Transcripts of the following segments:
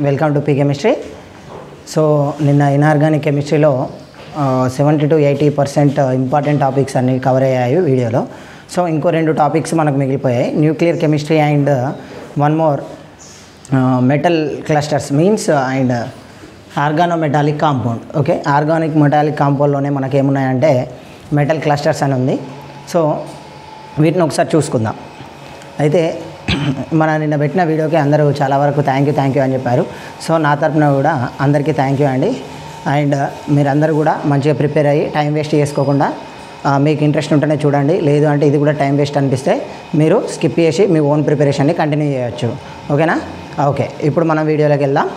Welcome to P chemistry. So నిన్న inorganic కెమిస్ట్రీలో 70 to 80% important topics అన్నీ కవర్ అయ్యాయి వీడియోలో. సో ఇంకో 2 టాపిక్స్ మనకు మిగిలిపోయాయి, nuclear chemistry and one more metal clusters means and organometallic compound. Okay, organic metallic కాంపౌండ్లోనే మనకి ఏమున్నాయంటే మెటల్ క్లస్టర్స్ అని ఉంది. సో వీటిని ఒకసారి చూసుకుందాం. అయితే మన నిన్న పెట్టిన వీడియోకి అందరూ చాలా వరకు థ్యాంక్ యూ అని చెప్పారు. సో నా తరపున కూడా అందరికీ థ్యాంక్ యూ అండి. అండ్ మీరందరూ కూడా మంచిగా ప్రిపేర్ అయ్యి టైం వేస్ట్ చేసుకోకుండా మీకు ఇంట్రెస్ట్ ఉంటేనే చూడండి, లేదు అంటే ఇది కూడా టైం వేస్ట్ అనిపిస్తే మీరు స్కిప్ చేసి మీ ఓన్ ప్రిపరేషన్ని కంటిన్యూ చేయొచ్చు. ఓకేనా? ఓకే, ఇప్పుడు మనం వీడియోలోకి వెళ్దాం.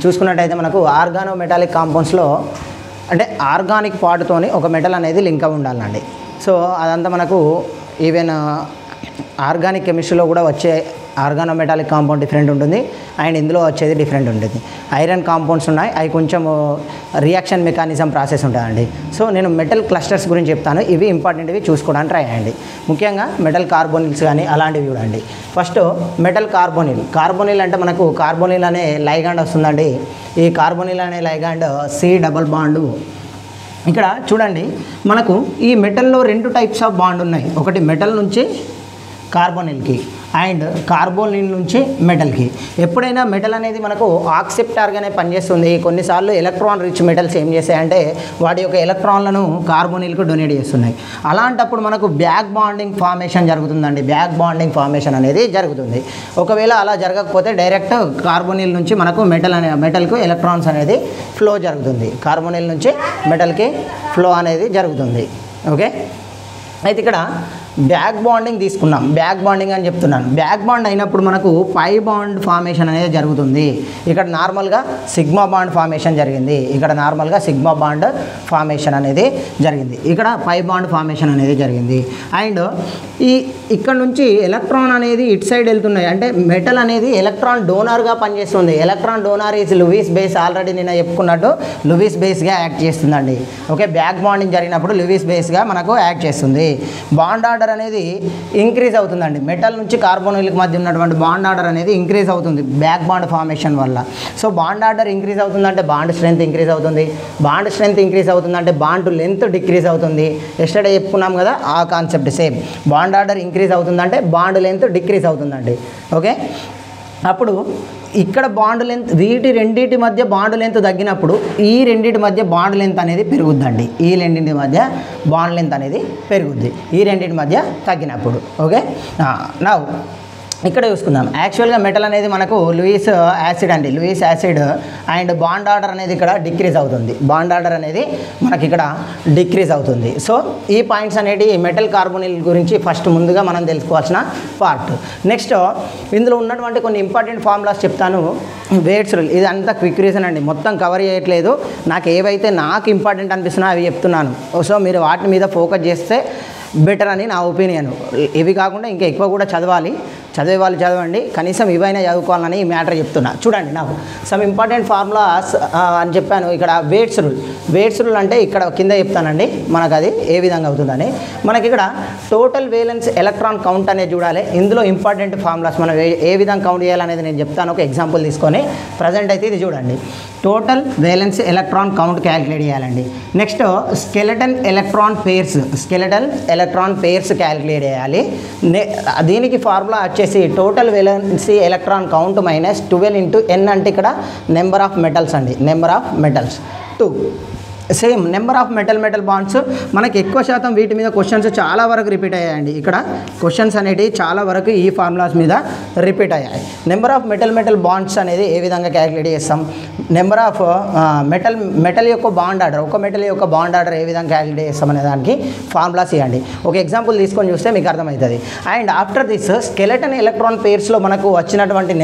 చూసుకున్నట్టయితే మనకు ఆర్గానోమెటాలిక్ కాంపౌండ్స్లో అంటే ఆర్గానిక్ పార్ట్తోని ఒక మెటల్ అనేది లింక్ అయి ఉండాలండి. సో అదంతా మనకు ఈవెన్ ఆర్గానిక్ కెమిస్ట్రీలో కూడా వచ్చే ఆర్గానోమెటాలిక్ కాంపౌండ్ డిఫరెంట్ ఉంటుంది అండ్ ఇందులో వచ్చేది డిఫరెంట్ ఉంటుంది. ఐరన్ కాంపౌండ్స్ ఉన్నాయి, అవి కొంచెం రియాక్షన్ మెకానిజం ప్రాసెస్ ఉంటుందండి. సో నేను మెటల్ క్లస్టర్స్ గురించి చెప్తాను, ఇవి ఇంపార్టెంట్వి చూసుకోవడానికి ట్రై చేయండి. ముఖ్యంగా మెటల్ కార్బోనిల్స్ కానీ అలాంటివి చూడండి. ఫస్ట్ మెటల్ కార్బోనిల్ అంటే మనకు కార్బోనిల్ అనే లైగాండ్ వస్తుందండి. ఈ కార్బోనిల్ అనే లైగాండ్ C డబల్ బాండ్. ఇక్కడ చూడండి, మనకు ఈ మెటల్లో 2 టైప్స్ ఆఫ్ బాండ్ ఉన్నాయి. ఒకటి మెటల్ నుంచి కార్బోనిల్కి అండ్ కార్బోనిల్ నుంచి మెటల్కి. ఎప్పుడైనా మెటల్ అనేది మనకు ఆక్సెప్టార్గానే పనిచేస్తుంది. కొన్నిసార్లు ఎలక్ట్రాన్ రిచ్ మెటల్స్ ఏం చేస్తాయంటే వాటి యొక్క ఎలక్ట్రాన్లను కార్బోనిల్కు డొనేట్ చేస్తున్నాయి. అలాంటప్పుడు మనకు బ్యాక్ బాండింగ్ ఫార్మేషన్ జరుగుతుందండి. బ్యాక్ బాండింగ్ ఫార్మేషన్ అనేది జరుగుతుంది. ఒకవేళ అలా జరగకపోతే డైరెక్ట్ కార్బోనిల్ నుంచి మనకు మెటల్కు ఎలక్ట్రాన్స్ అనేది ఫ్లో జరుగుతుంది. కార్బోనిల్ నుంచి మెటల్కి ఫ్లో అనేది జరుగుతుంది. ఓకే, అయితే ఇక్కడ బ్యాక్ బాండింగ్ తీసుకున్నాం. బ్యాక్ బాండింగ్ అని చెప్తున్నాను. బ్యాక్ బాండ్ అయినప్పుడు మనకు పై బాండ్ ఫార్మేషన్ అనేది జరుగుతుంది. ఇక్కడ నార్మల్గా సిగ్మా బాండ్ ఫార్మేషన్ జరిగింది. ఇక్కడ నార్మల్గా సిగ్మా బాండ్ ఫార్మేషన్ అనేది జరిగింది. ఇక్కడ పై బాండ్ ఫార్మేషన్ అనేది జరిగింది. అండ్ ఇక్కడ నుంచి ఎలక్ట్రాన్ అనేది ఇటు సైడ్ వెళ్తున్నాయి. అంటే మెటల్ అనేది ఎలక్ట్రాన్ డోనర్గా పనిచేస్తుంది. Electron donor is Lewis base. Already నేను చెప్పుకున్నట్టు లూయిస్ బేస్గా యాక్ట్ చేస్తుందండి. ఓకే, బ్యాక్ బాండింగ్ జరిగినప్పుడు లూయిస్ బేస్గా మనకు యాక్ట్ చేస్తుంది. బాండ్ ఆర్డర్ అనేది ఇంక్రీజ్ అవుతుందండి. మెటల్ నుంచి కార్బోనిల్కి మధ్య ఉన్నటువంటి బాండ్ ఆర్డర్ అనేది ఇంక్రీజ్ అవుతుంది బ్యాక్ బాండ్ ఫార్మేషన్ వల్ల. సో బాండ్ ఆర్డర్ ఇంక్రీజ్ అవుతుందంటే బాండ్ స్ట్రెంత్ ఇంక్రీజ్ అవుతుంది. బాండ్ స్ట్రెంత్ ఇంక్రీజ్ అవుతుందంటే బాండ్ లెంత్ డిక్రీజ్ అవుతుంది. ఎస్టర్డే చెప్పుకున్నాం కదా ఆ concept same. Bond order increase అవుతుందంటే బాండ్ లెంత్ డిక్రీజ్ అవుతుందండి. ఓకే, అప్పుడు ఇక్కడ బాండ్ లెంత్ వీటి రెండింటి మధ్య బాండ్ లెంత్ తగ్గినప్పుడు ఈ రెండింటి మధ్య బాండ్ లెంత్ అనేది పెరుగుద్దండి. ఈ రెండింటి మధ్య బాండ్ లెంత్ అనేది పెరుగుద్ది ఈ రెండింటి మధ్య తగ్గినప్పుడు. ఓకే, నా ఇక్కడ చూసుకుందాం. యాక్చువల్గా మెటల్ అనేది మనకు లూయిస్ యాసిడ్ అండి. Lewis acid and bond order అనేది ఇక్కడ డిక్రీజ్ అవుతుంది. బాండ్ ఆర్డర్ అనేది మనకి ఇక్కడ డిక్రీజ్ అవుతుంది. సో ఈ పాయింట్స్ అనేవి మెటల్ కార్బోనిల్ గురించి ఫస్ట్ ముందుగా మనం తెలుసుకోవాల్సిన పార్ట్. నెక్స్ట్ ఇందులో ఉన్నటువంటి కొన్ని ఇంపార్టెంట్ ఫార్ములాస్ చెప్తాను. వేట్స్ రూల్, ఇది అంతా క్విక్ రీజన్ అండి, మొత్తం కవర్ చేయట్లేదు. నాకు ఏవైతే నాకు ఇంపార్టెంట్ అనిపిస్తున్నాయో అవి చెప్తున్నాను. సో మీరు వాటి మీద ఫోకస్ చేస్తే బెటర్ అని నా ఒపీనియన్. ఇవి కాకుండా ఇంకా ఎక్కువ కూడా చదివే వాళ్ళు చదవండి, కనీసం ఇవైనా చదువుకోవాలని ఈ మ్యాటర్ చెప్తున్నా. చూడండి, నాకు సమ్ ఇంపార్టెంట్ ఫార్ములాస్ అని చెప్పాను. ఇక్కడ వేట్స్ రూల్ అంటే ఇక్కడ కింద చెప్తానండి మనకు అది ఏ విధంగా అవుతుందని. మనకి ఇక్కడ టోటల్ వేలెన్స్ ఎలక్ట్రాన్ కౌంట్ అనేది చూడాలి. ఇందులో ఇంపార్టెంట్ ఫార్ములాస్ మనం ఏ విధంగా కౌంట్ చేయాలనేది నేను చెప్తాను. ఒక ఎగ్జాంపుల్ తీసుకొని ప్రజెంట్ అయితే ఇది చూడండి. Total valence electron count calculate చేయాలండి. Next skeleton electron pairs calculate చేయాలి. దీనికి ఫార్ములా వచ్చేసి total valency electron count minus 12 into n అంటే ఇక్కడ నెంబర్ ఆఫ్ మెటల్స్ అండి. Number of metals 2. Same number of metal bonds మనకి ఎక్కువ శాతం వీటి మీద క్వశ్చన్స్ చాలా వరకు రిపీట్ అయ్యాయండి. ఇక్కడ క్వశ్చన్స్ అనేవి చాలా వరకు ఈ ఫార్ములాస్ మీద రిపీట్ అయ్యాయి. నెంబర్ ఆఫ్ మెటల్ బాండ్స్ అనేది ఏ విధంగా క్యాలిక్యులేట్ చేస్తాం? నెంబర్ ఆఫ్ మెటల్ యొక్క బాండ్ ఆర్డర్, ఒక మెటల్ యొక్క బాండ్ ఆర్డర్ ఏ విధంగా క్యాలిక్యులేట్ చేస్తాం అనే దానికి ఫార్ములాస్ ఇవ్వండి. ఒక ఎగ్జాంపుల్ తీసుకొని చూస్తే మీకు అర్థమవుతుంది. And after this skeleton electron పేర్స్లో మనకు వచ్చినటువంటి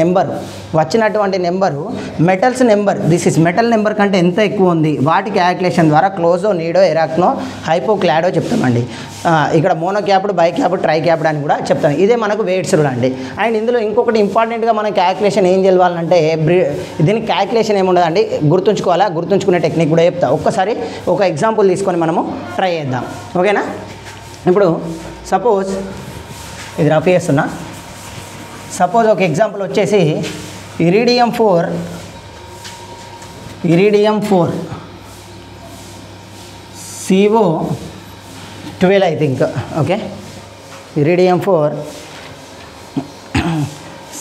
number metals number, this is metal number కంటే ఎంత ఎక్కువ ఉంది వాటి క్యాలిక్యులేషన్ ద్వారా క్లోజో, నీడో, ఎరాక్నో, హైపోక్లాడో చెప్తామండి. ఇక్కడ mono capped, by capped, try capped అని కూడా చెప్తాం. ఇదే మనకు వెయిట్స్ రూల్ అండి. అండ్ ఇందులో ఇంకొకటి ఇంపార్టెంట్గా మనం క్యాలిక్యులేషన్ ఏం చేయాలంటే దీనికి క్యాలిక్యులేషన్ ఏముండదండి, గుర్తుంచుకునే టెక్నిక్ కూడా చెప్తా. ఒక్కసారి ఒక ఎగ్జాంపుల్ తీసుకొని మనము ట్రై చేద్దాం. ఓకేనా? ఇప్పుడు సపోజ్ ఇది రఫ్ చేస్తున్నా. సపోజ్ ఒక ఎగ్జాంపుల్ వచ్చేసి iridium 4 CO12 I think. Okay, iridium 4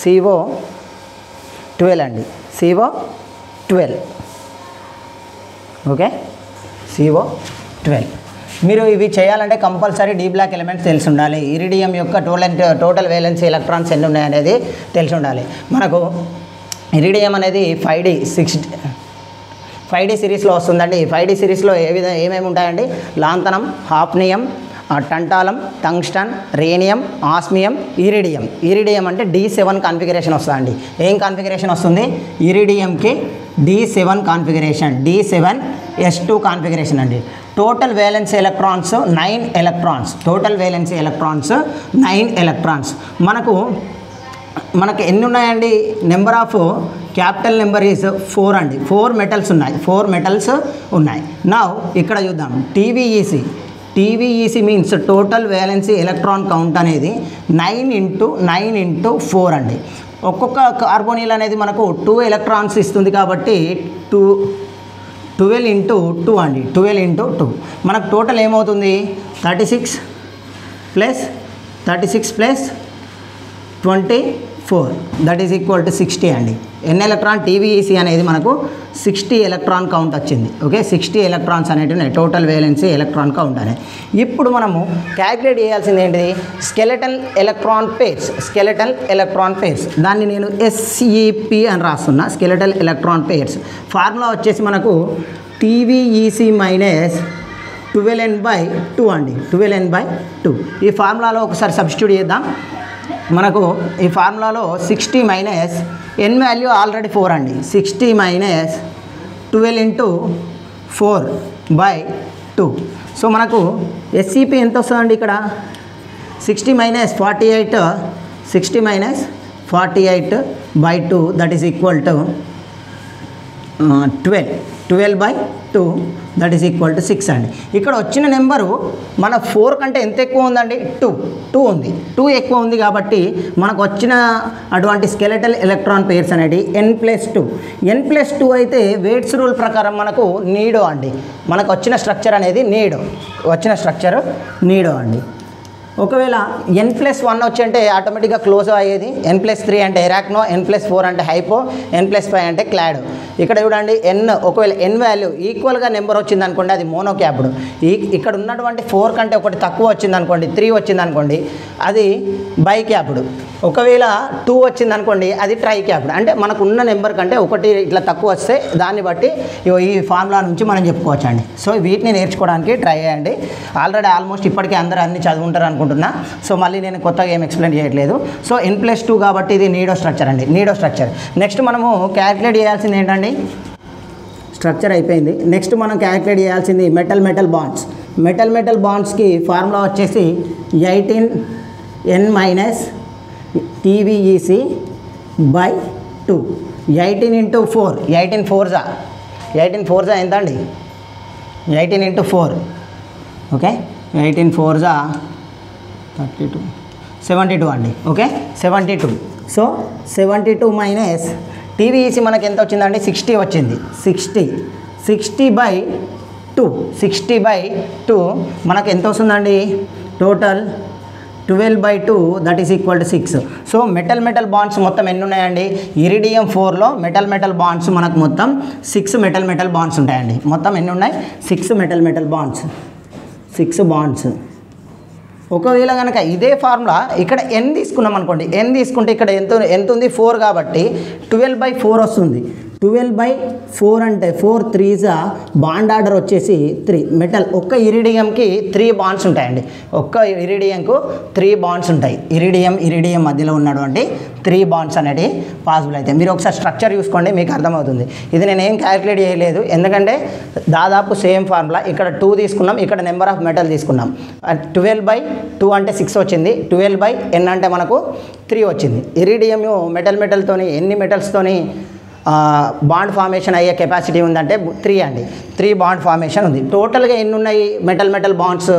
CO12 అండి, CO12. Okay, CO12. మీరు ఇవి చేయాలంటే కంపల్సరీ డీ బ్లాక్ ఎలిమెంట్స్ తెలిసి ఉండాలి. ఇరీడియం యొక్క టోటల్ వేలెన్సీ ఎలక్ట్రాన్స్ ఎన్ని ఉన్నాయనేది తెలిసి ఉండాలి. మనకు ఇరీడియం అనేది 5D సిరీస్లో వస్తుందండి. 5D సిరీస్లో ఏమేమి ఉంటాయండి? Lanthanum, hafnium, tantalum, tungsten, rhenium, osmium, iridium అంటే D7 కాన్ఫిగరేషన్ వస్తుందండి. ఏం కాన్ఫిగరేషన్ వస్తుంది? ఇరీడియంకి D7 కాన్ఫిగరేషన్, D7S2 కాన్ఫిగరేషన్ అండి. Total valence electrons 9 electrons. Total valence electrons 9 electrons. మనకు ఎన్ని ఉన్నాయండి? Number of capital number is 4 అండి. 4 మెటల్స్ ఉన్నాయి. నౌ ఇక్కడ చూద్దాం. TVEC means total valency electron count అనేది 9 × 4 అండి. ఒక్కొక్క కార్బోనిల్ అనేది మనకు 2 ఎలక్ట్రాన్స్ ఇస్తుంది కాబట్టి 12 × 2 అండి. 12 × 2 మనకు టోటల్ ఏమవుతుంది? 36 + 24 దట్ ఈజ్ ఈక్వల్ టు 60 అండి. ఎన్ని ఎలక్ట్రాన్? TVEC అనేది మనకు 60 ఎలక్ట్రాన్ కౌంట్ వచ్చింది. ఓకే, 60 ఎలక్ట్రాన్స్ అనేవి ఉన్నాయి టోటల్ వేలెన్సీ ఎలక్ట్రాన్ కౌంట్ అనేది. ఇప్పుడు మనము క్యాలిక్యులేట్ చేయాల్సింది ఏంటిది? Skeletal electron pairs. దాన్ని నేను SEP అని రాస్తున్నా, స్కెలెటల్ ఎలక్ట్రాన్ పేర్స్. ఫార్ములా వచ్చేసి మనకు TVEC - 12n/2 అండి. 12n/2 ఈ ఫార్ములాలో ఒకసారి సబ్స్టిట్యూట్ చేద్దాం. మనకు ఈ ఫార్ములాలో 60 - n వాల్యూ ఆల్రెడీ 4 అండి. 60 - 12 × 4/2. సో మనకు SEP ఎంత వస్తుందండి? ఇక్కడ 60 - 48/2 that is equal to 12/2 that is equal to 6 అండి. ఇక్కడ వచ్చిన నెంబరు మన 4 కంటే ఎంత ఎక్కువ ఉందండి? 2 ఉంది. 2 ఎక్కువ ఉంది కాబట్టి మనకు వచ్చిన అటువంటి స్కెలెటల్ ఎలక్ట్రాన్ పేర్స్ అనేది n+2. n+2 అయితే వెయిట్స్ రూల్ ప్రకారం మనకు నీడో అండి. మనకు వచ్చిన స్ట్రక్చర్ అనేది నీడో అండి. ఒకవేళ n+1 వచ్చి అంటే ఆటోమేటిక్గా క్లోజ్ అయ్యేది. n+3 అంటే ఎరాక్నో, n+4 అంటే హైపో, n+5 అంటే క్లాడ్. ఇక్కడ చూడండి, ఒకవేళ n వాల్యూ ఈక్వల్గా నెంబర్ వచ్చింది అనుకోండి, అది మోనోక్యాప్డ్. ఇక్కడ ఉన్నటువంటి 4 కంటే ఒకటి తక్కువ వచ్చింది అనుకోండి, 3 వచ్చింది అనుకోండి, అది బైక్యాప్డ్. ఒకవేళ 2 వచ్చింది అనుకోండి, అది ట్రైక్యాప్డ్. అంటే మనకు ఉన్న నెంబర్ కంటే ఒకటి ఇట్లా తక్కువ వస్తే దాన్ని బట్టి ఈ ఫార్ములా నుంచి మనం చెప్పుకోవచ్చు అండి. సో వీటిని నేర్చుకోవడానికి ట్రై చేయండి. ఆల్మోస్ట్ ఇప్పటికే అందరూ అన్ని చదువుకుంటారు అనుకుంటున్నా. సో మళ్ళీ నేను కొత్తగా ఏం ఎక్స్ప్లెయిన్ చేయట్లేదు. సో n+2 కాబట్టి ఇది నీడో స్ట్రక్చర్ అండి. నెక్స్ట్ మనము క్యాలిక్యులేట్ చేయాల్సింది ఏంటండి? స్ట్రక్చర్ అయిపోయింది. నెక్స్ట్ మనం క్యాలిక్యులేట్ చేయాల్సింది మెటల్ బాండ్స్కి ఫార్ములా వచ్చేసి 18n - TVEC/2. 18 × 4, 18 4 ఎంత అండి? 18 × 4. ఓకే, 18 4 32, 72 అండి. ఓకే, 72. సో 72 - TVEC మనకి ఎంత వచ్చిందండి? 60 వచ్చింది. 60/2 మనకు ఎంత వస్తుందండి? Total 12/2 that is equal to 6. So metal bonds మొత్తం ఎన్ని ఉన్నాయండి? ఇరీడియం 4లో మెటల్ బాండ్స్ మనకు మొత్తం 6 మెటల్ బాండ్స్ ఉంటాయండి. మొత్తం ఎన్ని ఉన్నాయి? 6 మెటల్ బాండ్స్. 6 బాండ్స్. ఒకవేళ కనుక ఇదే ఫార్ములా ఇక్కడ n తీసుకున్నాం అనుకోండి, n తీసుకుంటే ఇక్కడ ఎంత ఉంది? 4 కాబట్టి 12/4 వస్తుంది. 12/4 అంటే 4 3s బాండ్ ఆర్డర్ వచ్చేసి 3 మెటల్. ఒక్క ఇరీడియంకి 3 బాండ్స్ ఉంటాయండి. ఒక్క ఇరీడియంకు 3 బాండ్స్ ఉంటాయి. ఇరీడియం మధ్యలో ఉన్నటువంటి 3 బాండ్స్ అనేవి పాసిబుల్ అయితే మీరు ఒకసారి స్ట్రక్చర్ చూసుకోండి, మీకు అర్థమవుతుంది. ఇది నేను ఏం క్యాలిక్యులేట్ చేయలేదు, ఎందుకంటే దాదాపు సేమ్ ఫార్ములా. ఇక్కడ 2 తీసుకున్నాం, ఇక్కడ నెంబర్ ఆఫ్ మెటల్ తీసుకున్నాం. 12/2 అంటే 6 వచ్చింది. 12/n అంటే మనకు 3 వచ్చింది. ఇరీడియం మెటల్తోని ఎన్ని మెటల్స్తోని బాండ్ ఫార్మేషన్ అయ్యే కెపాసిటీ ఉందంటే 3 అండి. 3 బాండ్ ఫార్మేషన్ ఉంది. టోటల్గా ఎన్ని ఉన్నాయి? మెటల్ బాండ్స్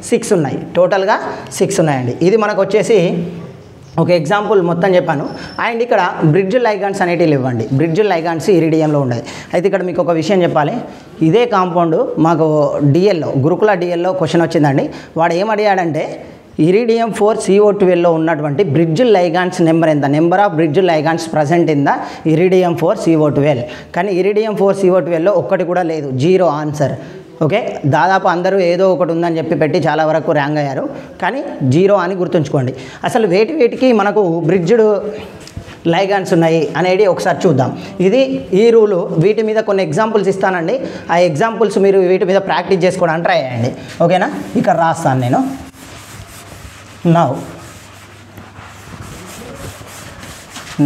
6 ఉన్నాయి. టోటల్గా 6 ఉన్నాయండి. ఇది మనకు వచ్చేసి ఒక ఎగ్జాంపుల్ మొత్తం చెప్పాను. అండ్ ఇక్కడ బ్రిడ్జ్ లైగాండ్స్ అనేటివి ఇవ్వండి. బ్రిడ్జ్ లైగాండ్స్ ఇరిడియంలో ఉండేది. అయితే ఇక్కడ మీకు ఒక విషయం చెప్పాలి. ఇదే కాంపౌండ్ మాకు డిఎల్లో గురుకుల డిఎల్లో క్వశ్చన్ వచ్చిందండి. వాడు ఏం అడిగాడంటే ఇరిడియం 4CO12లో ఉన్నటువంటి బ్రిడ్జ్ లైగాండ్స్ నెంబర్ ఎంత, number of bridge ligands present in the iridium 4CO12. కానీ ఇరిడియం 4CO12లో ఒక్కటి కూడా లేదు, 0 ఆన్సర్. ఓకే, దాదాపు అందరూ ఏదో ఒకటి ఉందని చెప్పి పెట్టి చాలా వరకు ర్యాంక్ అయ్యారు, కానీ 0 అని గుర్తుంచుకోండి. అసలు వేటికి మనకు బ్రిడ్జ్డ్ లైగాండ్స్ ఉన్నాయి అనేది ఒకసారి చూద్దాం. ఇది ఈ రూలు. వీటి మీద కొన్ని ఎగ్జాంపుల్స్ ఇస్తానండి. ఆ ఎగ్జాంపుల్స్ మీరు వీటి మీద ప్రాక్టీస్ చేసుకోవడానికి ట్రై చేయండి. ఓకేనా, ఇక్కడ రాస్తాను నేను. నౌ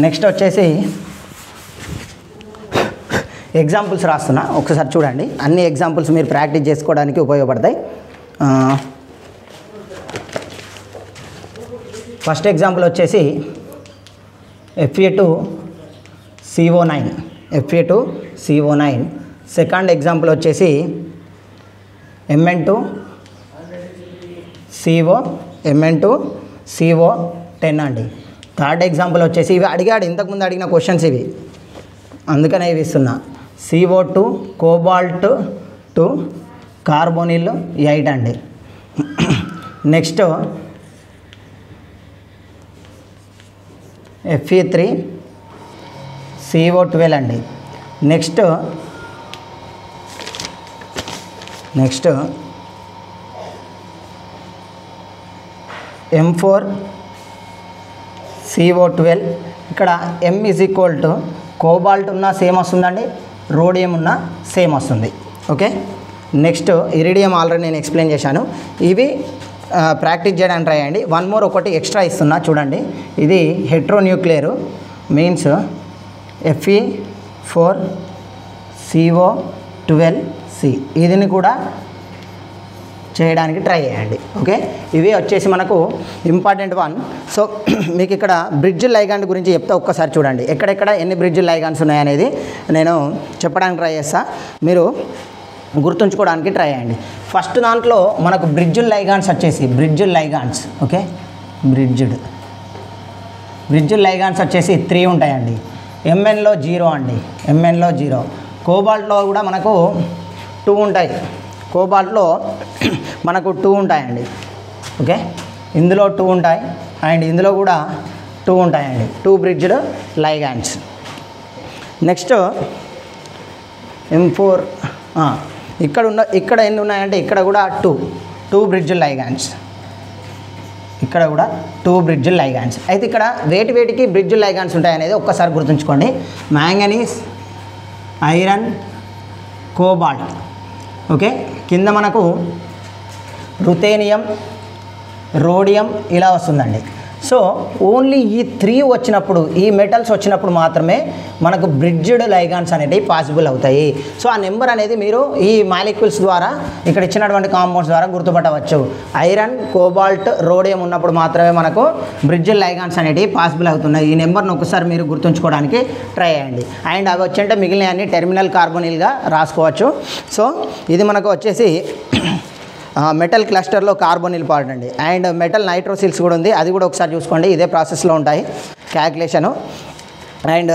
నెక్స్ట్ వచ్చేసి ఎగ్జాంపుల్స్ రాస్తున్నా, ఒకసారి చూడండి. అన్ని ఎగ్జాంపుల్స్ మీరు ప్రాక్టీస్ చేసుకోవడానికి ఉపయోగపడతాయి. ఫస్ట్ ఎగ్జాంపుల్ వచ్చేసి Fa2CO9. సెకండ్ ఎగ్జాంపుల్ వచ్చేసి Mn2CO10 అండి. థర్డ్ ఎగ్జాంపుల్ వచ్చేసి ఇవి అడిగాడు, ఇంతకుముందు అడిగిన క్వశ్చన్స్ ఇవి, అందుకనే ఇవి ఇస్తున్నా. CO2 కోబాల్ట్ 2 కార్బోనిల్ 8 అండి. నెక్స్ట్ Fe3CO12 అండి. Next M4CO12. ఇక్కడ M = కోబాల్ట్ ఉన్న సేమ్ వస్తుందండి, రోడియం ఉన్న సేమ్ వస్తుంది. ఓకే, నెక్స్ట్ ఇరిడియం ఆల్రెడీ నేను ఎక్స్ప్లెయిన్ చేశాను. ఇవి ప్రాక్టీస్ చేయడానికి ట్రై చేయండి. వన్ మోర్ ఒకటి ఎక్స్ట్రా ఇస్తున్నా చూడండి. ఇది హెట్రోన్యూక్లియర్ మీన్స్ Fe4CO12C. ఇదిని కూడా చేయడానికి ట్రై చేయండి. ఓకే, ఇవి వచ్చేసి మనకు ఇంపార్టెంట్ వన్. సో మీకు ఇక్కడ బ్రిడ్జ్ లైగాండ్ గురించి చెప్తా, ఒక్కసారి చూడండి. ఎక్కడెక్కడ ఎన్ని బ్రిడ్జ్ లైగాండ్స్ ఉన్నాయనేది నేను చెప్పడానికి ట్రై చేస్తా, మీరు గుర్తుంచుకోవడానికి ట్రై చేయండి. ఫస్ట్ దాంట్లో మనకు బ్రిడ్జ్ లైగాండ్స్ వచ్చేసి ఓకే, బ్రిడ్జ్ లైగాండ్స్ వచ్చేసి 3 ఉంటాయండి. Mnలో 0 అండి, Mnలో 0. కోబాల్ట్లో కూడా మనకు 2 ఉంటాయి. కోబాల్ట్లో మనకు 2 ఉంటాయండి. ఓకే, ఇందులో 2 ఉంటాయి అండ్ ఇందులో కూడా 2 ఉంటాయండి. 2 బ్రిడ్జ్డ్ లైగాండ్స్. నెక్స్ట్ M4 ఇక్కడ ఎన్ని ఉన్నాయంటే ఇక్కడ కూడా 2 బ్రిడ్జ్ లైగాండ్స్. ఇక్కడ కూడా 2 బ్రిడ్జ్ లైగాండ్స్. అయితే ఇక్కడ వేటికి బ్రిడ్జ్ లైగాండ్స్ ఉంటాయనేది ఒక్కసారి గుర్తుంచుకోండి. Manganese, iron, cobalt. ఓకే, కింద మనకు రుథేనియం, రోడియం ఇలా వస్తుందండి. సో ఓన్లీ ఈ 3 వచ్చినప్పుడు, ఈ మెటల్స్ వచ్చినప్పుడు మాత్రమే మనకు బ్రిడ్జ్డ్ లైగాండ్స్ అనేటివి పాసిబుల్ అవుతాయి. సో ఆ నెంబర్ అనేది మీరు ఈ మాలిక్యూల్స్ ద్వారా, ఇక్కడ ఇచ్చినటువంటి కాంపౌండ్స్ ద్వారా గుర్తుపట్టవచ్చు. ఐరన్, కోబాల్ట్, రోడియం ఉన్నప్పుడు మాత్రమే మనకు బ్రిడ్జ్డ్ లైగాండ్స్ అనేటివి పాసిబుల్ అవుతున్నాయి. ఈ నెంబర్ను ఒకసారి మీరు గుర్తుంచుకోవడానికి ట్రై చేయండి. అండ్ అవి వచ్చంటే మిగిలిన అన్ని టెర్మినల్ కార్బోనిల్గా రాసుకోవచ్చు. సో ఇది మనకు వచ్చేసి మెటల్ క్లస్టర్లో కార్బోనిల్ పార్ట్ అండి. అండ్ మెటల్ నైట్రోసిల్స్ కూడా ఉంది, అది కూడా ఒకసారి చూసుకోండి. ఇదే ప్రాసెస్లో ఉంటాయి క్యాల్కులేషను. అండ్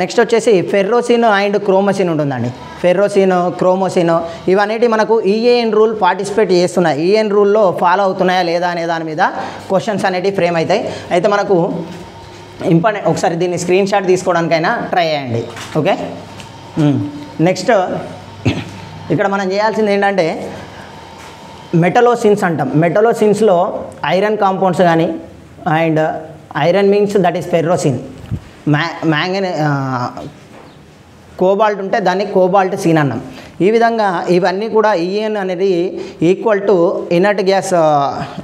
నెక్స్ట్ వచ్చేసి ఫెర్రోసిన్ అండ్ క్రోమోసిన్ ఉంటుందండి. ఫెర్రోసిన్, క్రోమోసిన్ ఇవన్నీ మనకు ఈఏఎన్ రూల్ పార్టిసిపేట్ చేస్తున్నాయి. ఈఏఎన్ రూల్లో ఫాలో అవుతున్నాయా లేదా అనే దాని మీద క్వశ్చన్స్ అనేవి ఫ్రేమ్ అవుతాయి. అయితే మనకు ఇంపార్టెంట్, ఒకసారి దీన్ని స్క్రీన్ షాట్ తీసుకోవడానికైనా ట్రై చేయండి. ఓకే, నెక్స్ట్ ఇక్కడ మనం చేయాల్సింది ఏంటంటే మెటలోసిన్స్ అంటాం. మెటలోసిన్స్లో ఐరన్ కాంపౌండ్స్ కానీ, and iron means that is ferrocene. Cobalt ఉంటే దాన్ని కోబాల్ట్ సీన్ అన్నాం. ఈ విధంగా ఇవన్నీ కూడా ఈఎన్ అనేది equal to inert gas,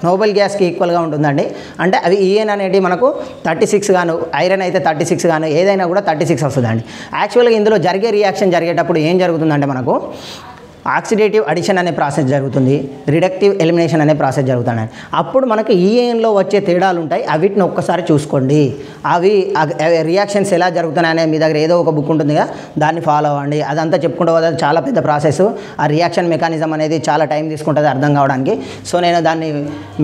noble గ్యాస్కి ఈక్వల్గా ఉంటుందండి. అంటే అవి ఈఎన్ అనేది మనకు 36 గాను, ఐరన్ అయితే 36 గాను, ఏదైనా కూడా 36 వస్తుందండి. యాక్చువల్గా ఇందులో జరిగే రియాక్షన్ జరిగేటప్పుడు ఏం జరుగుతుందంటే మనకు ఆక్సిడేటివ్ అడిషన్ అనే ప్రాసెస్ జరుగుతుంది, రిడక్టివ్ ఎలిమినేషన్ అనే ప్రాసెస్ జరుగుతుంది. అప్పుడు మనకు ఈఏఎన్లో వచ్చే తేడాలు ఉంటాయి, అవిటిని ఒక్కసారి చూసుకోండి. అవి రియాక్షన్స్ ఎలా జరుగుతున్నాయనే మీ దగ్గర ఏదో ఒక బుక్ ఉంటుంది కదా, దాన్ని ఫాలో అవ్వండి. అదంతా చెప్పుకుంటూ పోతే చాలా పెద్ద ప్రాసెస్. ఆ రియాక్షన్ మెకానిజం అనేది చాలా టైం తీసుకుంటుంది అర్థం కావడానికి. సో నేను దాన్ని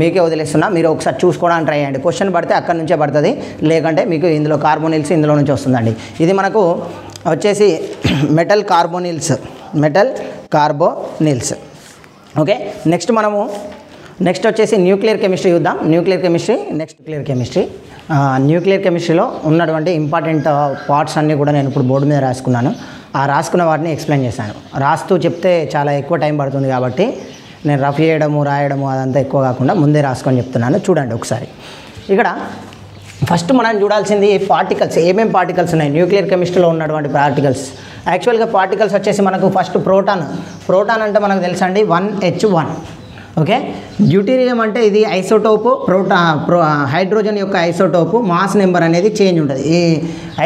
మీకే వదిలేస్తున్నా, మీరు ఒకసారి చూసుకోవడానికి ట్రై చేయండి. క్వశ్చన్ పడితే అక్కడి నుంచే పడుతుంది, లేకంటే మీకు ఇందులో కార్బోనిల్స్ ఇందులో నుంచి వస్తుందండి. ఇది మనకు వచ్చేసి మెటల్ కార్బోనిల్స్. ఓకే, నెక్స్ట్ వచ్చేసి న్యూక్లియర్ కెమిస్ట్రీ చూద్దాం. న్యూక్లియర్ కెమిస్ట్రీలో ఉన్నటువంటి ఇంపార్టెంట్ పార్ట్స్ అన్నీ కూడా నేను ఇప్పుడు బోర్డు మీద రాసుకున్నాను. ఆ రాసుకున్న వాటిని ఎక్స్ప్లెయిన్ చేశాను. రాస్తూ చెప్తే చాలా ఎక్కువ టైం పడుతుంది కాబట్టి నేను రఫ్ చేయడము రాయడము అదంతా ఎక్కువ కాకుండా ముందే రాసుకొని చెప్తున్నాను. చూడండి ఒకసారి. ఇక్కడ ఫస్ట్ మనం చూడాల్సింది పార్టికల్స్. ఏమేమి పార్టికల్స్ ఉన్నాయి న్యూక్లియర్ కెమిస్ట్రీలో ఉన్నటువంటి పార్టికల్స్. యాక్చువల్గా పార్టికల్స్ వచ్చేసి మనకు ఫస్ట్ ప్రోటాన్ అంటే మనకు తెలుసండి 1H1. ఓకే, డ్యూటీరియం అంటే ఇది ఐసోటోపు, హైడ్రోజన్ యొక్క ఐసోటోపు, మాస్ నెంబర్ అనేది చేంజ్ ఉంటుంది. ఈ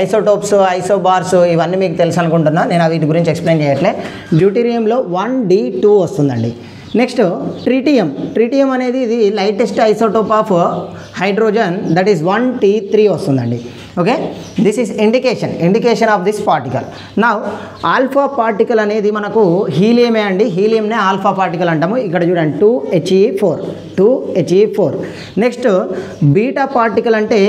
ఐసోటోప్స్, ఐసోబార్స్ ఇవన్నీ మీకు తెలుసు అనుకుంటున్నా, నేను వీటి గురించి ఎక్స్ప్లెయిన్ చేయట్లే. డ్యూటీరియంలో 1D2 వస్తుందండి. నెక్స్ట్ ట్రిటియం అనేది ఇది lightest isotope of hydrogen, that is 1T3 వస్తుందండి. Okay, this is indication of this particle. నా ఆల్ఫా పార్టికల్ అనేది మనకు హీలియమే అండి. హీలియంనే ఆల్ఫా పార్టికల్ అంటాము. ఇక్కడ చూడండి 2He4. నెక్స్ట్ బీటా పార్టికల్ అంటే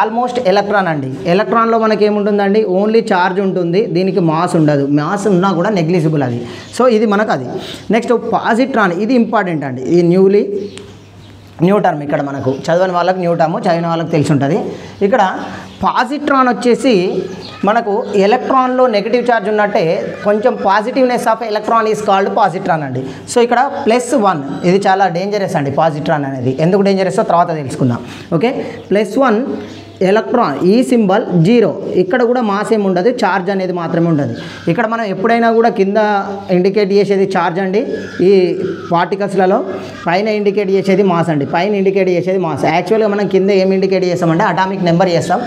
ఆల్మోస్ట్ ఎలక్ట్రాన్ అండి. ఎలక్ట్రాన్లో మనకి ఏముంటుందండి, ఓన్లీ ఛార్జ్ ఉంటుంది, దీనికి మాస్ ఉండదు. మాస్ ఉన్నా కూడా నెగ్లిజిబుల్ అది. సో ఇది మనకు అది. నెక్స్ట్ పాజిట్రాన్, ఇది ఇంపార్టెంట్ అండి. ఇది న్యూ టర్మ్. ఇక్కడ మనకు చదవని వాళ్ళకి న్యూ టర్మ్, చదివిన వాళ్ళకి తెలిసి ఉంటుంది. ఇక్కడ పాజిట్రాన్ వచ్చేసి మనకు ఎలక్ట్రాన్లో నెగిటివ్ ఛార్జ్ ఉన్నట్టే కొంచెం positiveness of electron is called positron అండి. సో ఇక్కడ +1, ఇది చాలా డేంజరస్ అండి పాజిట్రాన్ అనేది. ఎందుకు డేంజరస్ తర్వాత తెలుసుకుందాం. ఓకే, +1 ఎలక్ట్రాన్, ఈ సింబల్ 0. ఇక్కడ కూడా మాస్ ఏమి ఉండదు, ఛార్జ్ అనేది మాత్రమే ఉంటుంది. ఇక్కడ మనం ఎప్పుడైనా కూడా కింద ఇండికేట్ చేసేది ఛార్జ్ అండి. ఈ పార్టికల్స్లలో పైన ఇండికేట్ చేసేది మాస్ అండి. పైన ఇండికేట్ చేసేది మాస్. యాక్చువల్గా మనం కింద ఏమి ఇండికేట్ చేస్తామంటే అటామిక్ నెంబర్ చేస్తాం.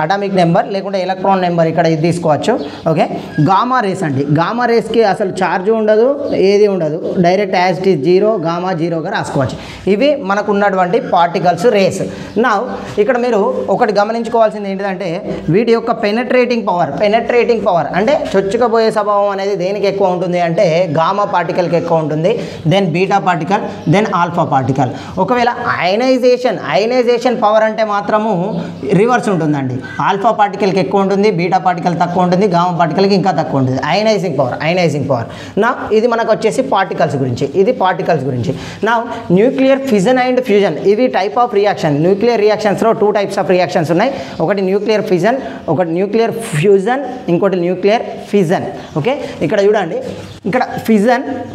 అటామిక్ నెంబర్ లేకుంటే ఎలక్ట్రాన్ నెంబర్ ఇక్కడ ఇది తీసుకోవచ్చు. ఓకే, గామా రేస్ అండి. గామా రేస్కి అసలు ఛార్జ్ ఉండదు, ఏది ఉండదు, direct as it is 0, gamma 0గా రాసుకోవచ్చు. ఇవి మనకు ఉన్నటువంటి పార్టికల్స్ రేస్. నా ఇక్కడ మీరు ఒకటి గమనించుకోవాల్సింది ఏంటంటే వీటి యొక్క పెనట్రేటింగ్ పవర్ అంటే చొచ్చుకపోయే స్వభావం అనేది దేనికి ఎక్కువ ఉంటుంది అంటే గామా పార్టికల్కి ఎక్కువ ఉంటుంది, then beta particle, then alpha particle. ఒకవేళ అయనైజేషన్ పవర్ అంటే మాత్రము రివర్స్ ఉంటుందండి. ఆల్ఫా పార్టికల్కి ఎక్కువ ఉంటుంది, బీటా పార్టికల్ తక్కువ ఉంటుంది, గామా పార్టికల్కి ఇంకా తక్కువ ఉంటుంది. Ionising power. నా ఇది మనకు వచ్చేసి పార్టికల్స్ గురించి. నా న్యూక్లియర్ ఫిజన్ అండ్ ఫ్యూజన్, ఇవి టైప్ ఆఫ్ రియాక్షన్. న్యూక్లియర్ రియాక్షన్స్లో 2 types ఆఫ్ రియాక్షన్స్ ఉన్నాయి. ఒకటి న్యూక్లియర్ ఫ్యూజన్, ఇంకోటి న్యూక్లియర్ ఫిజన్. ఓకే, ఇక్కడ చూడండి, ఇక్కడ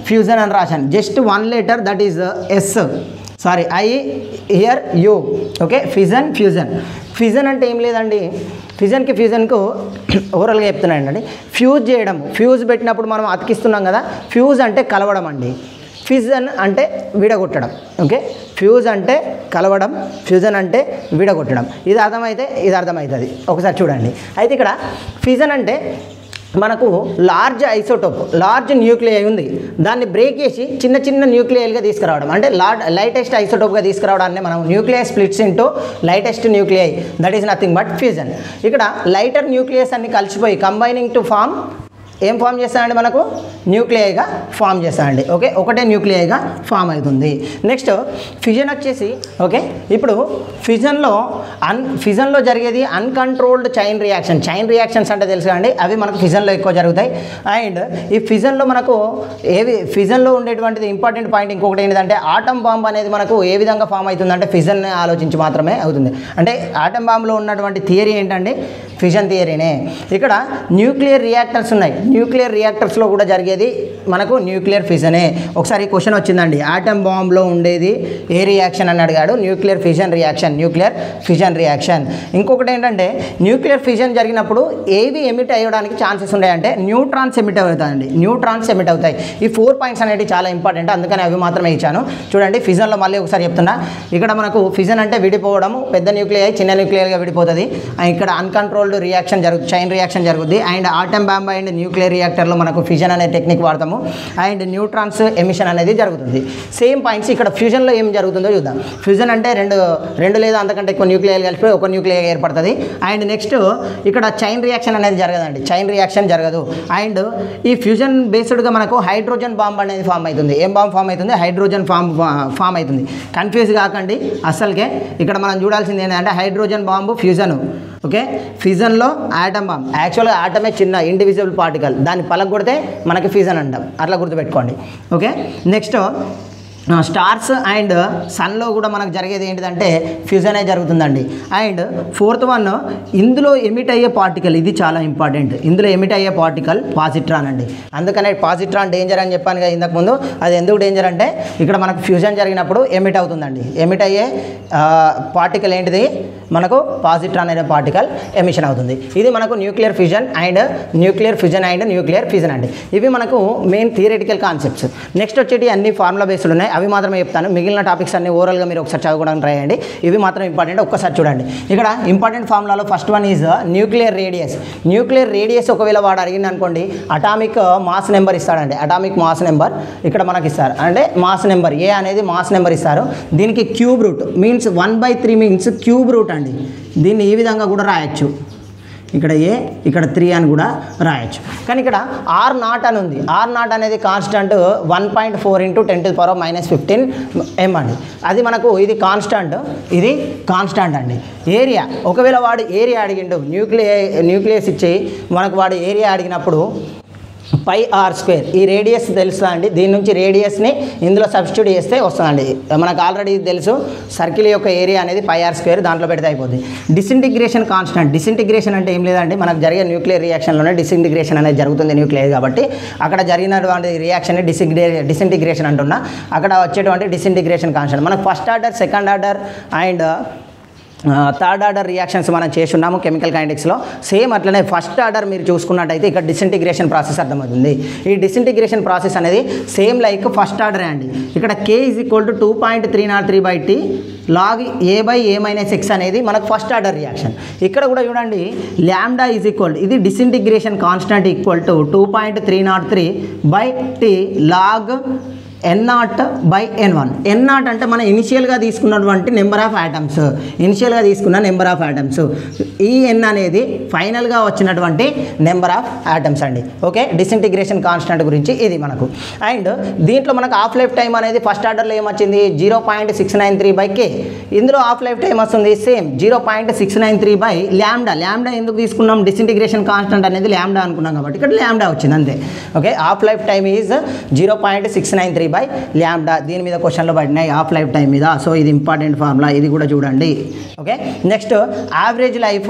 ఫ్యూజన్ అని రాశాను. Just 1 letter, that is S. Sorry, I here U. Okay, fusion అంటే ఏం లేదండి. ఫ్యూజన్కు ఓవరాల్గా చెప్తున్నానండి. ఫ్యూజ్ పెట్టినప్పుడు మనం అతికిస్తున్నాం కదా, ఫ్యూజ్ అంటే కలవడం అండి, ఫిజన్ అంటే విడగొట్టడం. ఓకే, ఫ్యూజ్ అంటే కలవడం, ఫ్యూజన్ అంటే విడగొట్టడం. ఇది అర్థమవుతుంది. ఒకసారి చూడండి. అయితే ఇక్కడ ఫిజన్ అంటే మనకు లార్జ్ న్యూక్లియై ఉంది, దాన్ని బ్రేక్ చేసి చిన్న న్యూక్లియల్గా తీసుకురావడం, అంటే లైటెస్ట్ ఐసోటోప్గా తీసుకురావడాన్ని మనం nuclei splits into lightest nuclei, that is nothing but fusion. ఇక్కడ లైటర్ న్యూక్లియస్ అన్ని కలిసిపోయి కంబైనింగ్ టు ఫామ్ ఏం ఫామ్ చేస్తానండి, మనకు న్యూక్లియైగా ఫామ్ చేస్తానండి. ఓకే, ఒకటే న్యూక్లియైగా ఫామ్ అవుతుంది. నెక్స్ట్ ఫిజన్ వచ్చేసి, ఓకే, ఇప్పుడు ఫిజన్లో జరిగేది అన్కంట్రోల్డ్ చైన్ రియాక్షన్స్ అంటే తెలుసు అండి, అవి మనకు ఫిజన్లో ఎక్కువ జరుగుతాయి. అండ్ ఈ ఫిజన్లో మనకు ఫిజన్లో ఉండేటువంటిది ఇంపార్టెంట్ పాయింట్ ఇంకొకటి ఏంటంటే ఆటం బాంబ్ అనేది మనకు ఏ విధంగా ఫామ్ అవుతుందంటే ఫిజన్ ఆలోచించి మాత్రమే అవుతుంది. అంటే ఆటం బాంబ్లో ఉన్నటువంటి థియరీ ఏంటండి, ఫిజన్ థియరీనే. ఇక్కడ న్యూక్లియర్ రియాక్టర్స్ ఉన్నాయి, న్యూక్లియర్ రియాక్టర్స్లో కూడా జరిగేది మనకు న్యూక్లియర్ ఫిజనే. ఒకసారి క్వశ్చన్ వచ్చిందండి, ఆటం బాంబ్లో ఉండేది ఏ రియాక్షన్ అని అడిగాడు, న్యూక్లియర్ ఫిజన్ రియాక్షన్. ఇంకొకటి ఏంటంటే న్యూక్లియర్ ఫిజన్ జరిగినప్పుడు ఏవి ఎమిట్ అయ్యడానికి ఛాన్సెస్ ఉన్నాయంటే న్యూట్రాన్స్ ఎమిట్ అవుతాయి. ఈ 4 points అనేవి చాలా ఇంపార్టెంట్, అందుకని అవి మాత్రమే ఇచ్చాను. చూడండి, ఫిజన్లో మళ్ళీ ఒకసారి చెప్తున్నా. ఇక్కడ మనకు ఫిజన్ అంటే విడిపోవడము, పెద్ద న్యూక్లియై చిన్న న్యూక్లియర్గా విడిపోతుంది. ఇక్కడ అన్కంట్రోల్డ్ కోల్డ్ రియాక్షన్ జరుగుతుంది, చైన్ రియాక్షన్ జరుగుద్ది. And atom bomb and nuclear రియాక్టర్లో మనకు ఫ్యూజన్ అనే టెక్నిక్ వాడతాము. అండ్ న్యూట్రాన్స్ ఎమిషన్ అనేది జరుగుతుంది. సేమ్ పాయింట్స్ ఇక్కడ ఫ్యూజన్లో ఏం జరుగుతుందో చూద్దాం. ఫ్యూజన్ అంటే రెండు లేదా అంతకంటే ఎక్కువ న్యూక్లియర్ కలిపి ఒక న్యూక్లియర్ ఏర్పడుతుంది. అండ్ నెక్స్ట్ ఇక్కడ చైన్ రియాక్షన్ అనేది జరగదండి, చైన్ రియాక్షన్ జరగదు. అండ్ ఈ ఫ్యూజన్ బేస్డ్గా మనకు హైడ్రోజన్ బాంబ్ అనేది ఫామ్ అవుతుంది. ఏం బాంబ్ ఫామ్ అవుతుంది? హైడ్రోజన్ ఫామ్ అవుతుంది. కన్ఫ్యూజ్ కాకండి అసలుకే. ఇక్కడ మనం చూడాల్సింది ఏంటంటే హైడ్రోజన్ బాంబు ఫ్యూజన్. ఓకే, ఫ్యూజన్లో ఆటమ్ బాంబ్, యాక్చువల్గా ఆటమే చిన్న ఇండివిజువల్ పార్టికల్, దాన్ని పలగొడితే మనకి ఫ్యూజన్ అంటాం, అట్లా గుర్తుపెట్టుకోండి. ఓకే, నెక్స్ట్ స్టార్స్ అండ్ సన్లో కూడా మనకు జరిగేది ఏంటిదంటే ఫ్యూజనే జరుగుతుందండి. అండ్ ఫోర్త్ వన్, ఇందులో ఎమిట్ అయ్యే పార్టికల్, ఇది చాలా ఇంపార్టెంట్. ఇందులో ఎమిట్ అయ్యే పార్టికల్ పాజిట్రాన్ అండి. అందుకనే పాజిట్రాన్ డేంజర్ అని చెప్పాను కదా ఇంతకుముందు. అది ఎందుకు డేంజర్ అంటే ఇక్కడ మనకు ఫ్యూజన్ జరిగినప్పుడు ఎమిట్ అవుతుందండి. ఎమిట్ అయ్యే పార్టికల్ ఏంటిది? మనకు పాజిట్రాన్ అనే పార్టికల్ ఎమిషన్ అవుతుంది. ఇది మనకు nuclear fusion and nuclear fission అండి. ఇవి మనకు మెయిన్ థియరిటికల్ కాన్సెప్ట్స్. నెక్స్ట్ వచ్చేటి అన్ని ఫార్ములా బేస్డ్ ఉన్నాయి, అవి మాత్రమే చెప్తాను. మిగిలిన టాపిక్స్ అన్ని ఓవరాల్గా మీరు ఒకసారి చదువుకోవడానికి ట్రై చేయండి. ఇవి మాత్రం ఇంపార్టెంట్, ఒక్కసారి చూడండి. ఇక్కడ ఇంపార్టెంట్ ఫార్ములాలో first one is nuclear radius. Nuclear radius ఒకవేళ వాడు అడిగింది అనుకోండి, అటామిక్ మాస్ నెంబర్ ఇస్తాడండి. అటామిక్ మాస్ నెంబర్ ఇక్కడ మనకి ఇస్తారు, అంటే మాస్ నెంబర్ ఏ అనేది మాస్ నెంబర్ ఇస్తారు. దీనికి cube root means 1/3 means cube root అండి. దీన్ని ఈ విధంగా కూడా రాయొచ్చు, ఇక్కడ ఏ ఇక్కడ 3 అని కూడా రాయొచ్చు. కానీ ఇక్కడ R0 అని ఉంది. R0 అనేది కాన్స్టంట్ 1.4 × 10⁻−15 m అండి. అది మనకు ఇది కాన్స్టంట్, ఇది కాన్స్టంట్ అండి. ఏరియా ఒకవేళ వాడు ఏరియా అడిగిండు, న్యూక్లియస్ ఇచ్చి మనకు వాడు ఏరియా అడిగినప్పుడు πr², ఈ రేడియస్ తెలుసా అండి. దీని నుంచి రేడియస్ని ఇందులో సబ్స్టిట్యూట్ చేస్తే వస్తుందండి. మనకు ఆల్రెడీ తెలుసు సర్కిల్ యొక్క ఏరియా అనేది πr², దాంట్లో పెడితే అయిపోతుంది. Disintegration constant. డిసింటిగ్రేషన్ అంటే ఏం లేదండి, మనకు జరిగే న్యూక్లియర్ రియాక్షన్లోనే డిసింటిగ్రేషన్ అనేది జరుగుతుంది న్యూక్లియర్ కాబట్టి. అక్కడ జరిగినటువంటి రియాక్షన్ డిసింటిగ్రేషన్ అంటున్నా. అక్కడ వచ్చేటువంటి డిసింటిగ్రేషన్ కాన్స్టెంట్. మనకు first order, second order and third order reactions మనం చేస్తున్నాము కెమికల్ కైనెటిక్స్లో. సేమ్ అట్లనే ఫస్ట్ ఆర్డర్ మీరు చూసుకున్నట్టయితే ఇక్కడ డిసింటిగ్రేషన్ ప్రాసెస్ అర్థమవుతుంది. ఈ డిసింటిగ్రేషన్ ప్రాసెస్ అనేది సేమ్ లైక్ ఫస్ట్ ఆర్డరే అండి. ఇక్కడ K = 2.303/T log A/A-x అనేది మనకు ఫస్ట్ ఆర్డర్ రియాక్షన్. ఇక్కడ కూడా చూడండి λ ఇది disintegration constant equal to 2.303/T log N0/N1. N0 అంటే మనం ఇనిషియల్గా తీసుకున్నటువంటి నెంబర్ ఆఫ్ ఆటమ్స్, ఇనిషియల్గా తీసుకున్న నెంబర్ ఆఫ్ ఆటమ్స్. ఈ N అనేది ఫైనల్గా వచ్చినటువంటి నెంబర్ ఆఫ్ ఆటమ్స్ అండి. ఓకే, డిసింటిగ్రేషన్ కాన్స్టెంట్ గురించి ఇది మనకు. అండ్ దీంట్లో మనకు హాఫ్ లైఫ్ టైం అనేది ఫస్ట్ ఆర్డర్లో ఏమొచ్చింది 0.693/K. ఇందులో హాఫ్ లైఫ్ టైం వస్తుంది సేమ్ 0.693/λ. λ ఎందుకు తీసుకున్నాం? డిసింటిగ్రేషన్ కాన్స్టెంట్ అనేది λ అనుకున్నాం కాబట్టి ఇక్కడ λ వచ్చింది అంతే. Okay, half life time is 0.693/λ. దీని మీద క్వశ్చన్లు పడినాయి హాఫ్ లైఫ్ టైం మీద. సో ఇది ఇంపార్టెంట్ ఫార్ములా, ఇది కూడా చూడండి. Okay, next average life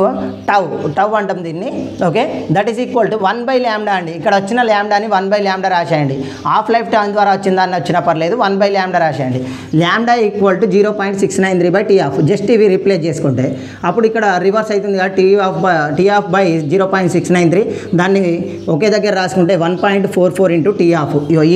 tau అంటాం దీన్ని. Okay, that is equal to 1/λ అండి. ఇక్కడ వచ్చిన λని 1/λ రాసేయండి. హాఫ్ లైఫ్ టైం ద్వారా వచ్చిందని వచ్చినా పర్లేదు, 1/λ రాసేయండి. λ ఈక్వల్ టు 0.693/T. జస్ట్ ఇవి రీప్లేస్ చేసుకుంటే అప్పుడు ఇక్కడ రివర్స్ అవుతుంది కదా, T/0.693. దాన్ని ఒకే దగ్గర రాసుకుంటే 1.44 × T.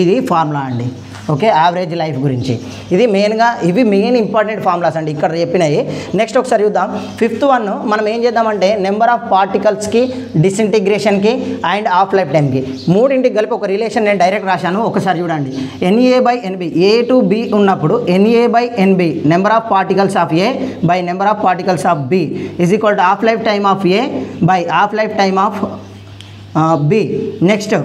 ఇది ఫార్ములా అండి. ఓకే, యావరేజ్ లైఫ్ గురించి ఇది మెయిన్గా, ఇవి మెయిన్ ఇంపార్టెంట్ ఫార్ములాస్ అండి ఇక్కడ చెప్పినాయి. నెక్స్ట్ ఒకసారి చూద్దాం. ఫిఫ్త్ వన్ మనం ఏం చేద్దామంటే నెంబర్ ఆఫ్ పార్టికల్స్కి, డిసింటిగ్రేషన్కి అండ్ హాఫ్ లైఫ్ టైంకి మూడింటికి కలిపి ఒక రిలేషన్ నేను డైరెక్ట్ రాశాను. ఒకసారి చూడండి. Na/Nb, A to B ఉన్నప్పుడు Na/Nb number of particles of A by number of particles of B is equal to half life time of A by half life time of B. Next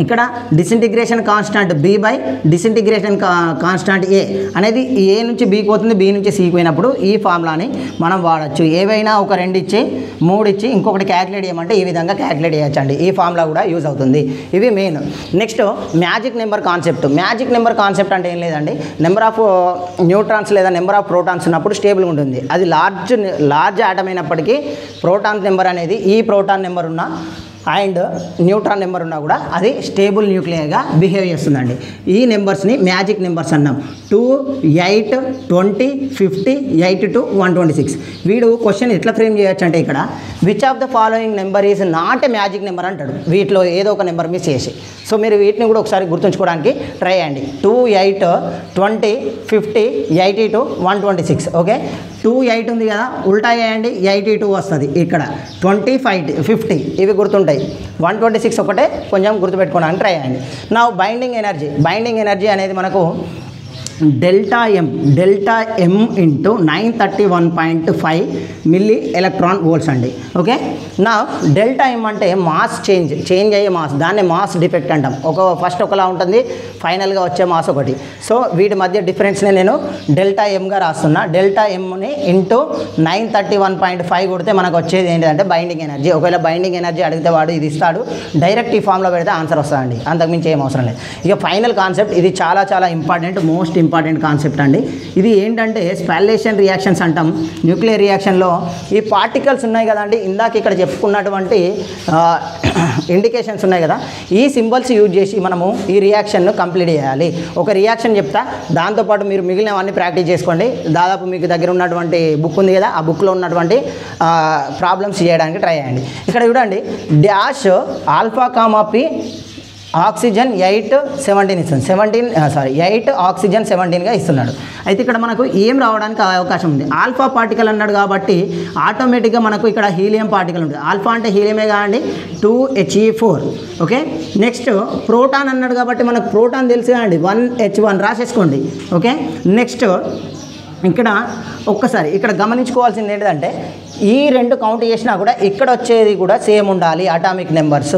ఇక్కడ disintegration constant B by disintegration constant A అనేది A నుంచి Bకి పోతుంది, B నుంచి Cకి పోయినప్పుడు ఈ ఫార్ములాని మనం వాడచ్చు. ఏవైనా ఒక 2 ఇచ్చి 3 ఇచ్చి ఇంకొకటి క్యాలిక్యులేట్ చేయమంటే ఈ విధంగా క్యాలిక్యులేట్ చేయొచ్చండి. ఈ ఫార్ములా కూడా యూజ్ అవుతుంది. ఇవి main. Next magic number concept. Magic number concept అంటే ఏం లేదండి, నెంబర్ ఆఫ్ న్యూట్రాన్స్ లేదా నెంబర్ ఆఫ్ ప్రోటాన్స్ ఉన్నప్పుడు స్టేబుల్గా ఉంటుంది. అది లార్జ్ ఆటమ్ అయినప్పటికీ ప్రోటాన్ నెంబర్ అనేది ఈ ప్రోటాన్ నెంబర్ ఉన్న అండ్ న్యూట్రాన్ నెంబర్ ఉన్నా కూడా అది స్టేబుల్ న్యూక్లియర్గా బిహేవ్ చేస్తుందండి. ఈ నెంబర్స్ని మ్యాజిక్ నెంబర్స్ అన్నాం. 2, 8, 20, 50, 82, 126. వీడు క్వశ్చన్ ఎట్లా ఫ్రేమ్ చేయొచ్చు అంటే ఇక్కడ which of the following number is not a magic number అంటాడు. వీటిలో ఏదో ఒక నెంబర్ మిస్ చేసి. సో మీరు వీటిని కూడా ఒకసారి గుర్తుంచుకోవడానికి ట్రై చేయండి. 2, 8, 20, 50, 82, 126. ఓకే, 2 8 ఉంది కదా, ఉల్టా చేయండి 82 వస్తుంది. ఇక్కడ 20 50 ఇవి గుర్తుంటాయి. 126 ఒకటే కొంచెం గుర్తుపెట్టుకోవడానికి ట్రై చేయండి. నా బైండింగ్ ఎనర్జీ అనేది మనకు delta M into 931.5 milli electron volts అండి. ఓకే, నా డెల్టా ఎం అంటే మాస్ చేంజ్ అయ్యే మాస్, దాన్ని మాస్ డిఫెక్ట్ అంటాం. ఫస్ట్ ఒకలా ఉంటుంది, ఫైనల్గా వచ్చే మాస్ ఒకటి. సో వీటి మధ్య డిఫరెన్స్ని నేను డెల్టా ఎంగా రాస్తున్నా. డెల్టా ఎంని ఇంటూ 931.5 కొడితే మనకు వచ్చేది ఏంటంటే బైండింగ్ ఎనర్జీ. ఒకవేళ బైండింగ్ ఎనర్జీ అడిగితే వాడు ఇది ఇస్తాడు, డైరెక్ట్ ఈ ఫామ్లో పెడితే ఆన్సర్ వస్తుందండి, అంతకుమించి ఏం అవసరం లేదు. ఇక ఫైనల్ కాన్సెప్ట్, ఇది చాలా చాలా ఇంపార్టెంట్, మోస్ట్ ఇంపార్టెంట్ కాన్సెప్ట్ అండి. ఇది ఏంటంటే స్పాలేషన్ రియాక్షన్స్ అంటాం. న్యూక్లియర్ రియాక్షన్లో ఈ పార్టికల్స్ ఉన్నాయి కదండి, ఇందాక ఇక్కడ చెప్పుకున్నటువంటి ఇండికేషన్స్ ఉన్నాయి కదా, ఈ సింబల్స్ యూజ్ చేసి మనము ఈ రియాక్షన్ను కంప్లీట్ చేయాలి. ఒక రియాక్షన్ చెప్తా, దాంతోపాటు మీరు మిగిలినవన్నీ ప్రాక్టీస్ చేసుకోండి. దాదాపు మీకు దగ్గర ఉన్నటువంటి బుక్ ఉంది కదా, ఆ బుక్లో ఉన్నటువంటి ప్రాబ్లమ్స్ చేయడానికి ట్రై చేయండి. ఇక్కడ చూడండి, dash alpha comma P oxygen 8 17 ఇస్తుంది. 8 ఆక్సిజన్ 17గా ఇస్తున్నాడు. అయితే ఇక్కడ మనకు ఏం రావడానికి అవకాశం ఉంది, ఆల్ఫా పార్టికల్ అన్నాడు కాబట్టి ఆటోమేటిక్గా మనకు ఇక్కడ హీలియం పార్టికల్ ఉంటుంది. ఆల్ఫా అంటే హీలియమే కాదండి, 2He4. ఓకే, నెక్స్ట్ ప్రోటాన్ అన్నాడు కాబట్టి మనకు ప్రోటాన్ తెలుసు కదండి, 1H1 రాసేసుకోండి. ఓకే, నెక్స్ట్ ఇక్కడ ఒక్కసారి ఇక్కడ గమనించుకోవాల్సింది ఏంటంటే, ఈ రెండు కౌంట్ చేసినా కూడా ఇక్కడ వచ్చేది కూడా సేమ్ ఉండాలి అటామిక్ నెంబర్స్.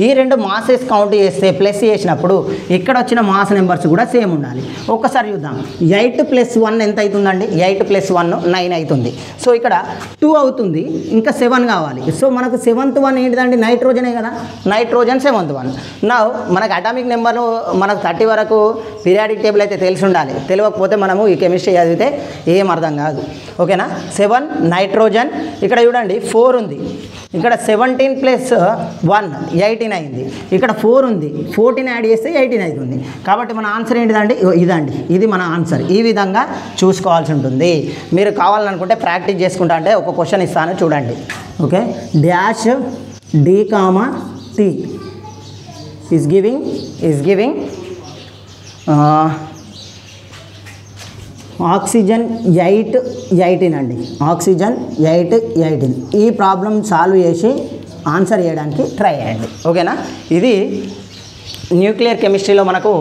ఈ రెండు మాసెస్ కౌంట్ చేస్తే ప్లస్ చేసినప్పుడు ఇక్కడ వచ్చిన మాస్ నెంబర్స్ కూడా సేమ్ ఉండాలి. ఒక్కసారి చూద్దాం, 8 + 1 ఎంత అవుతుందండి, 8 + 1 9 అవుతుంది. సో ఇక్కడ 2 అవుతుంది, ఇంకా 7 కావాలి. సో మనకు 7th వన్ ఏంటిదండి, నైట్రోజనే కదా, నైట్రోజన్ 7th వన్. నా మనకు అటామిక్ నెంబర్ మనకు 30 వరకు పీరియాడిక్ టేబుల్ అయితే తెలిసి ఉండాలి. తెలియకపోతే మనము ఈ కెమిస్ట్రీ చదివితే ఏం అర్థం కాదు. ఓకేనా, 7 నైట్రోజన్. ఇక్కడ చూడండి 4 ఉంది, ఇక్కడ 17 + 1 18 అయింది. ఇక్కడ 4 ఉంది, 14 యాడ్ చేస్తే 18 అవుతుంది. కాబట్టి మన ఆన్సర్ ఏంటిదండి, ఇదండి, ఇది మన ఆన్సర్. ఈ విధంగా చూసుకోవాల్సి ఉంటుంది. మీరు కావాలనుకుంటే ప్రాక్టీస్ చేసుకుంటా అంటే ఒక క్వశ్చన్ ఇస్తాను చూడండి. Okay, dash D comma T is giving oxygen 8 18 అండి, ఆక్సిజన్ 8 18. ఈ ప్రాబ్లం సాల్వ్ చేసి ఆన్సర్ చేయడానికి ట్రై చేయండి. ఓకేనా, ఇది న్యూక్లియర్ కెమిస్ట్రీలో మనకు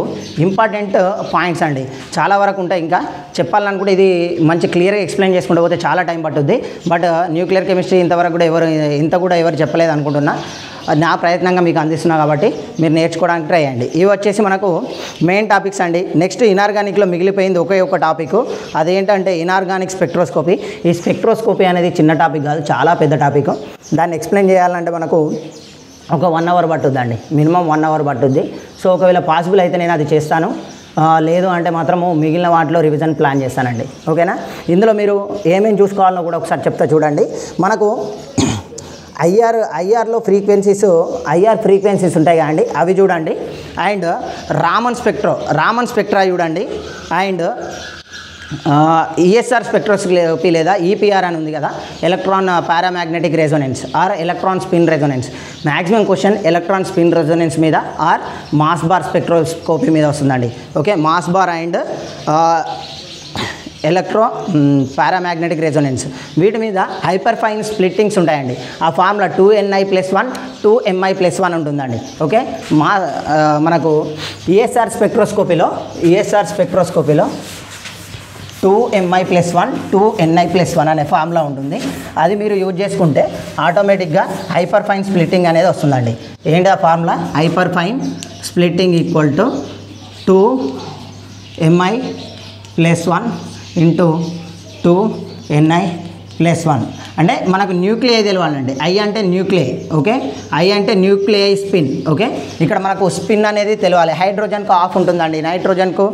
ఇంపార్టెంట్ పాయింట్స్ అండి, చాలా వరకు ఉంటాయి. ఇంకా చెప్పాలనుకుంటే ఇది మంచి క్లియర్గా ఎక్స్ప్లెయిన్ చేసుకుంటూ పోతే చాలా టైం పట్టుద్ది. బట్ న్యూక్లియర్ కెమిస్ట్రీ ఇంతవరకు కూడా ఎవరు చెప్పలేదు అనుకుంటున్నా. నా ప్రయత్నంగా మీకు అందిస్తున్నా కాబట్టి మీరు నేర్చుకోవడానికి ట్రై చేయండి. ఇవి వచ్చేసి మనకు మెయిన్ టాపిక్స్ అండి. నెక్స్ట్ ఇనార్గానిక్లో మిగిలిపోయింది ఒకే ఒక టాపిక్, అదేంటంటే ఇనార్గానిక్ స్పెక్ట్రోస్కోపీ. ఈ స్పెక్ట్రోస్కోపీ అనేది చిన్న టాపిక్ కాదు, చాలా పెద్ద టాపిక్. దాన్ని ఎక్స్ప్లెయిన్ చేయాలంటే మనకు ఒక 1 అవర్ పట్టుద్దండి, మినిమం 1 అవర్ పట్టుద్ది. సో ఒకవేళ పాసిబుల్ అయితే నేను అది చేస్తాను, లేదు అంటే మాత్రము మిగిలిన వాటిలో రివిజన్ ప్లాన్ చేస్తానండి. ఓకేనా, ఇందులో మీరు ఏమేమి చూసుకోవాలో కూడా ఒకసారి చెప్తా చూడండి. మనకు ఐఆర్లో ఐఆర్ ఫ్రీక్వెన్సీస్ ఉంటాయి కదండి, అవి చూడండి. అండ్ రామన్ స్పెక్ట్రా చూడండి. అండ్ ఈఎస్ఆర్ స్పెక్ట్రోస్కోపీ లేదా ఈపీఆర్ అని ఉంది కదా, electron paramagnetic resonance or electron spin resonance. Maximum question electron spin resonance మీద ఆర్ మాస్ బార్ స్పెక్ట్రోస్కోపీ మీద వస్తుందండి. Okay, Mossbauer and paramagnetic resonance, వీటి మీద హైపర్ ఫైన్ స్ప్లిట్టింగ్స్ ఉంటాయండి. ఆ ఫార్ములా 2Ni+1 2Mi+1 ఉంటుందండి. ఓకే, మనకు ఈఎస్ఆర్ స్పెక్ట్రోస్కోపీలో 2Mi+1 2Ni+1 అనే ఫార్ములా ఉంటుంది. అది మీరు యూజ్ చేసుకుంటే ఆటోమేటిక్గా హైపర్ ఫైన్ స్ప్లిట్టింగ్ అనేది వస్తుందండి. ఏంటి ఆ formula, hyper fine splitting equal to 2Mi+1 into 2Ni+1. అంటే మనకు న్యూక్లియై తెలవాలండి. ఐ అంటే న్యూక్లియై. ఓకే, ఐ అంటే న్యూక్లియై స్పిన్. ఓకే, ఇక్కడ మనకు స్పిన్ అనేది తెలవాలి. హైడ్రోజన్కు ఆఫ్ ఉంటుందండి, నైట్రోజన్కు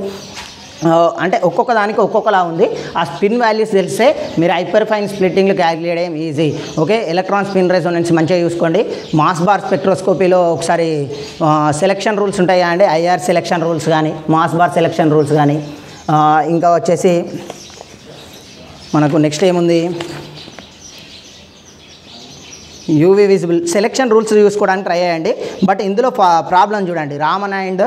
అంటే ఒక్కొక్క దానికి ఒక్కొక్కలా ఉంది. ఆ స్పిన్ వాల్యూస్ తెలిస్తే మీరు హైపర్ ఫైన్ స్ప్లిట్టింగ్లు క్యాలిక్యులేట్ చేయడం easy. Okay, electron spin resonance మంచిగా చూసుకోండి. మాస్ బార్ స్పెక్ట్రోస్కోపీలో ఒకసారి సెలెక్షన్ రూల్స్ ఉంటాయి అండి, ఐఆర్ సెలెక్షన్ రూల్స్ కానీ మాస్ బార్ సెలెక్షన్ రూల్స్ కానీ. ఇంకా వచ్చేసి మనకు నెక్స్ట్ ఏముంది, యూవీ విజిబుల్ సెలెక్షన్ రూల్స్ చూసుకోవడానికి ట్రై చేయండి. బట్ ఇందులో ప్రాబ్లం చూడండి, Raman and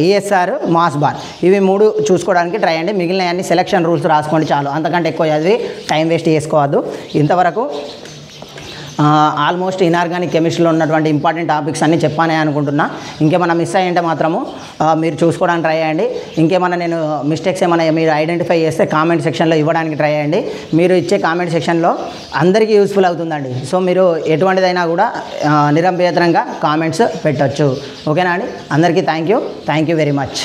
ESR Mossbauer ఇవి 3 చూసుకోవడానికి ట్రై చేయండి. మిగిలిన అన్ని సెలెక్షన్ రూల్స్ రాసుకోండి చాలు, అంతకంటే ఎక్కువ చదివి టైం వేస్ట్ చేసుకోవద్దు. ఇంతవరకు ఆల్మోస్ట్ ఇనార్గానిక్ కెమిస్ట్రీలో ఉన్నటువంటి ఇంపార్టెంట్ టాపిక్స్ అన్నీ చెప్పానే అనుకుంటున్నా. ఇంకేమైనా మిస్ అయ్యింటే మాత్రము మీరు చూసుకోవడానికి ట్రై చేయండి. ఇంకేమైనా నేను మిస్టేక్స్ ఏమైనా మీరు ఐడెంటిఫై చేస్తే కామెంట్ సెక్షన్లో ఇవ్వడానికి ట్రై చేయండి. మీరు ఇచ్చే కామెంట్ సెక్షన్లో అందరికీ యూస్ఫుల్ అవుతుందండి. సో మీరు ఎటువంటిదైనా కూడా నిరభ్యంతరంగా కామెంట్స్ పెట్టచ్చు. ఓకేనా అండి? అందరికీ థ్యాంక్ యూ వెరీ మచ్.